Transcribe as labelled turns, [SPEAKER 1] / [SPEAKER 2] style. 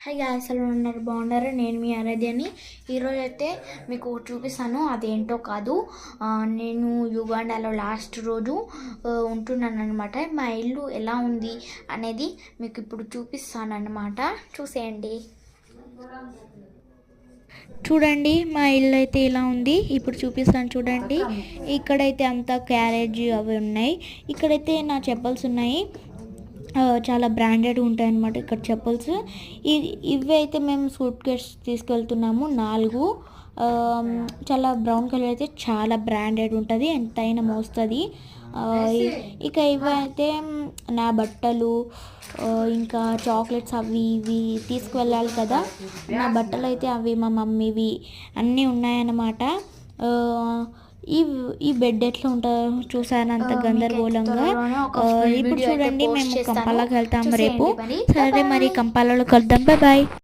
[SPEAKER 1] Hi guys, ఎలా ఉన్నారు? బాగున్నారు? నేను మీ ఆరాధ్యని. ఈరోజు అయితే మీకు చూపిస్తాను. అదేంటో కాదు, నేను యుగాండాలో లాస్ట్ రోజు ఉంటున్నాను అనమాట. మా ఇల్లు ఎలా ఉంది అనేది మీకు ఇప్పుడు చూపిస్తాను అనమాట. చూసేయండి. చూడండి, మా ఇల్లు అయితే ఇలా ఉంది. ఇప్పుడు చూపిస్తాను చూడండి. ఇక్కడైతే అంతా క్యారేజ్ అవి ఉన్నాయి. ఇక్కడైతే నా చెప్పల్స్ ఉన్నాయి. చాలా బ్రాండెడ్ ఉంటాయి అన్నమాట ఇక్కడ చెప్పల్స్. ఇవి అయితే మేము సూట్ కేస్ తీసుకెళ్తున్నాము 4. చాలా బ్రౌన్ కలర్ అయితే చాలా బ్రాండెడ్ ఉంటుంది, ఎంతైనా మోస్తుంది. ఇక ఇవైతే నా బట్టలు, ఇంకా చాక్లెట్స్ అవి ఇవి తీసుకువెళ్ళాలి కదా. నా బట్టలు అయితే అవి మా మమ్మీవి అన్నీ ఉన్నాయన్నమాట. ఈ బెడ్ ఎట్లా ఉంటుందో చూసాను, అంత గందరగోళంగా. ఇప్పుడు చూడండి, మేము కంపాలకు వెళ్తాము రేపు. సరే మరి కంపాలలో కలుద్దాం. Bye bye.